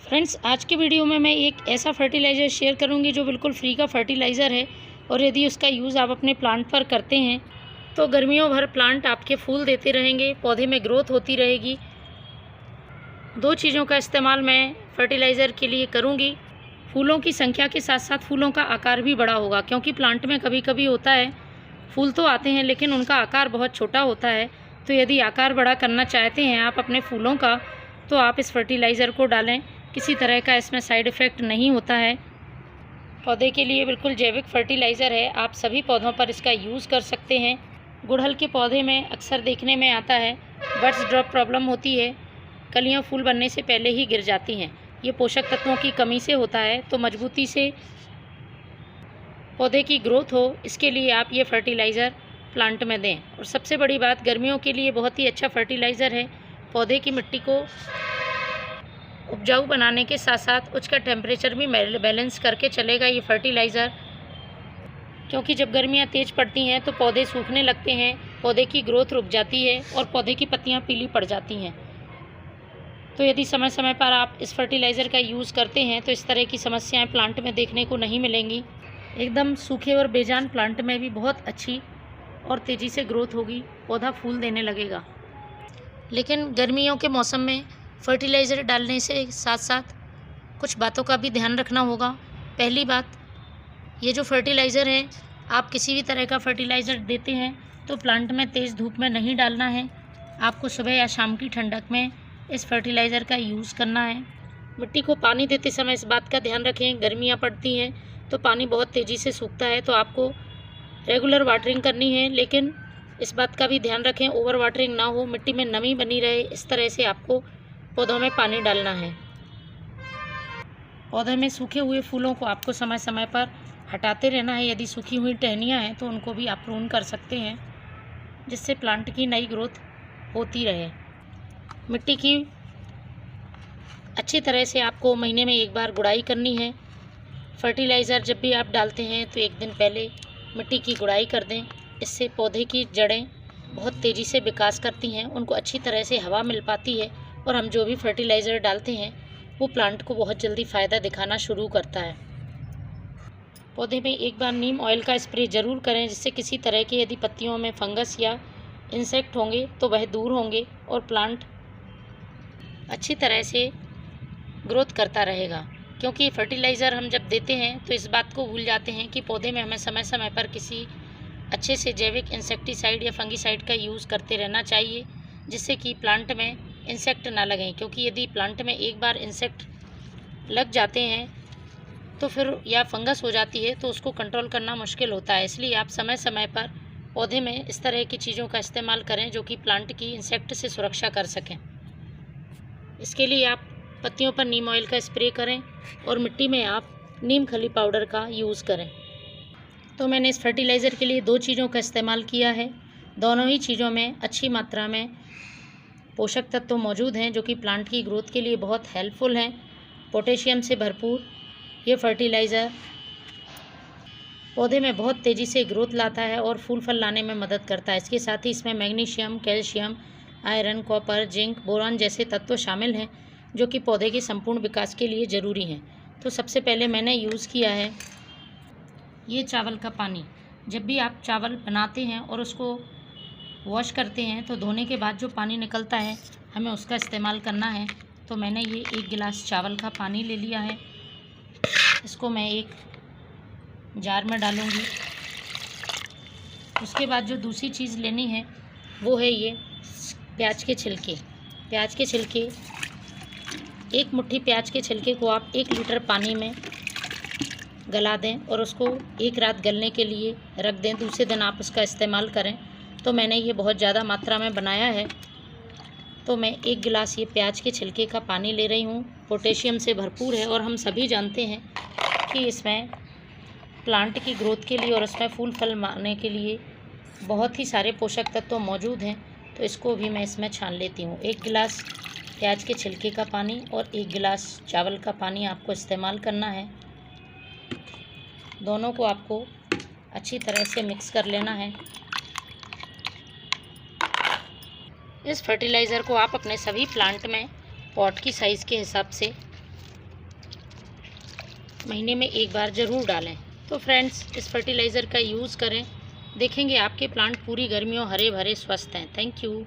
Friends, आज के video में मैं एक ऐसा फर्टिलाइज़र शेयर करूंगी जो बिल्कुल फ्री का फर्टिलाइज़र है और यदि उसका यूज़ आप अपने प्लांट पर करते हैं तो गर्मियों भर प्लांट आपके फूल देते रहेंगे, पौधे में ग्रोथ होती रहेगी। दो चीज़ों का इस्तेमाल मैं फर्टिलाइज़र के लिए करूंगी। फूलों की संख्या के साथ साथ फूलों का आकार भी बड़ा होगा, क्योंकि प्लांट में कभी कभी होता है फूल तो आते हैं लेकिन उनका आकार बहुत छोटा होता है। तो यदि आकार बड़ा करना चाहते हैं आप अपने फूलों का, तो आप इस फर्टिलाइज़र को डालें। किसी तरह का इसमें साइड इफ़ेक्ट नहीं होता है। पौधे के लिए बिल्कुल जैविक फर्टिलाइज़र है, आप सभी पौधों पर इसका यूज़ कर सकते हैं। गुड़हल के पौधे में अक्सर देखने में आता है बड्स ड्रॉप प्रॉब्लम होती है, कलियां फूल बनने से पहले ही गिर जाती हैं। ये पोषक तत्वों की कमी से होता है। तो मजबूती से पौधे की ग्रोथ हो, इसके लिए आप ये फर्टिलाइज़र प्लांट में दें। और सबसे बड़ी बात, गर्मियों के लिए बहुत ही अच्छा फर्टिलाइज़र है। पौधे की मिट्टी को उपजाऊ बनाने के साथ साथ उसका टेम्परेचर भी बैलेंस करके चलेगा ये फर्टिलाइज़र, क्योंकि जब गर्मियाँ तेज़ पड़ती हैं तो पौधे सूखने लगते हैं, पौधे की ग्रोथ रुक जाती है और पौधे की पत्तियाँ पीली पड़ जाती हैं। तो यदि समय समय पर आप इस फर्टिलाइज़र का यूज़ करते हैं तो इस तरह की समस्याएं प्लांट में देखने को नहीं मिलेंगी। एकदम सूखे और बेजान प्लांट में भी बहुत अच्छी और तेज़ी से ग्रोथ होगी, पौधा फूल देने लगेगा। लेकिन गर्मियों के मौसम में फर्टिलाइज़र डालने से साथ साथ कुछ बातों का भी ध्यान रखना होगा। पहली बात, ये जो फर्टिलाइज़र है, आप किसी भी तरह का फर्टिलाइज़र देते हैं तो प्लांट में तेज़ धूप में नहीं डालना है। आपको सुबह या शाम की ठंडक में इस फर्टिलाइज़र का यूज़ करना है। मिट्टी को पानी देते समय इस बात का ध्यान रखें, गर्मियाँ पड़ती हैं तो पानी बहुत तेज़ी से सूखता है, तो आपको रेगुलर वाटरिंग करनी है। लेकिन इस बात का भी ध्यान रखें ओवर वाटरिंग ना हो, मिट्टी में नमी बनी रहे, इस तरह से आपको पौधों में पानी डालना है। पौधे में सूखे हुए फूलों को आपको समय समय पर हटाते रहना है। यदि सूखी हुई टहनियाँ हैं तो उनको भी आप प्रून कर सकते हैं, जिससे प्लांट की नई ग्रोथ होती रहे। मिट्टी की अच्छी तरह से आपको महीने में एक बार गुड़ाई करनी है। फर्टिलाइज़र जब भी आप डालते हैं तो एक दिन पहले मिट्टी की गुड़ाई कर दें। इससे पौधे की जड़ें बहुत तेज़ी से विकास करती हैं, उनको अच्छी तरह से हवा मिल पाती है और हम जो भी फर्टिलाइज़र डालते हैं वो प्लांट को बहुत जल्दी फ़ायदा दिखाना शुरू करता है। पौधे में एक बार नीम ऑयल का स्प्रे ज़रूर करें, जिससे किसी तरह के यदि पत्तियों में फंगस या इंसेक्ट होंगे तो वह दूर होंगे और प्लांट अच्छी तरह से ग्रोथ करता रहेगा। क्योंकि फर्टिलाइज़र हम जब देते हैं तो इस बात को भूल जाते हैं कि पौधे में हमें समय समय पर किसी अच्छे से जैविक इंसेक्टिसाइड या फंगिसाइड का यूज़ करते रहना चाहिए, जिससे कि प्लांट में इंसेक्ट ना लगें। क्योंकि यदि प्लांट में एक बार इंसेक्ट लग जाते हैं तो फिर या फंगस हो जाती है तो उसको कंट्रोल करना मुश्किल होता है। इसलिए आप समय समय पर पौधे में इस तरह की चीज़ों का इस्तेमाल करें जो कि प्लांट की इंसेक्ट से सुरक्षा कर सकें। इसके लिए आप पत्तियों पर नीम ऑयल का स्प्रे करें और मिट्टी में आप नीम खली पाउडर का यूज़ करें। तो मैंने इस फर्टिलाइज़र के लिए दो चीज़ों का इस्तेमाल किया है। दोनों ही चीज़ों में अच्छी मात्रा में पोषक तत्व मौजूद हैं जो कि प्लांट की ग्रोथ के लिए बहुत हेल्पफुल हैं। पोटेशियम से भरपूर ये फर्टिलाइज़र पौधे में बहुत तेज़ी से ग्रोथ लाता है और फूल फल लाने में मदद करता है। इसके साथ ही इसमें magnesium, calcium, iron, copper, zinc, boron जैसे तत्व शामिल हैं जो कि पौधे के संपूर्ण विकास के लिए ज़रूरी हैं। तो सबसे पहले मैंने यूज़ किया है ये चावल का पानी। जब भी आप चावल बनाते हैं और उसको वॉश करते हैं तो धोने के बाद जो पानी निकलता है हमें उसका इस्तेमाल करना है। तो मैंने ये 1 गिलास चावल का पानी ले लिया है। इसको मैं एक जार में डालूँगी। उसके बाद जो दूसरी चीज़ लेनी है वो है ये प्याज के छिलके। प्याज के छिलके, एक मुट्ठी प्याज के छिलके को आप 1 लीटर पानी में गला दें और उसको एक रात गलने के लिए रख दें। दूसरे दिन आप उसका इस्तेमाल करें। तो मैंने ये बहुत ज़्यादा मात्रा में बनाया है, तो मैं 1 गिलास ये प्याज के छिलके का पानी ले रही हूँ। पोटेशियम से भरपूर है और हम सभी जानते हैं कि इसमें प्लांट की ग्रोथ के लिए और उसमें फूल फल आने के लिए बहुत ही सारे पोषक तत्व मौजूद हैं। तो इसको भी मैं इसमें छान लेती हूँ। 1 गिलास प्याज के छिलके का पानी और 1 गिलास चावल का पानी आपको इस्तेमाल करना है। दोनों को आपको अच्छी तरह से मिक्स कर लेना है। इस फर्टिलाइज़र को आप अपने सभी प्लांट में पॉट की साइज़ के हिसाब से महीने में एक बार ज़रूर डालें। तो फ्रेंड्स, इस फर्टिलाइज़र का यूज़ करें, देखेंगे आपके प्लांट पूरी गर्मियों हरे भरे स्वस्थ हैं। Thank you.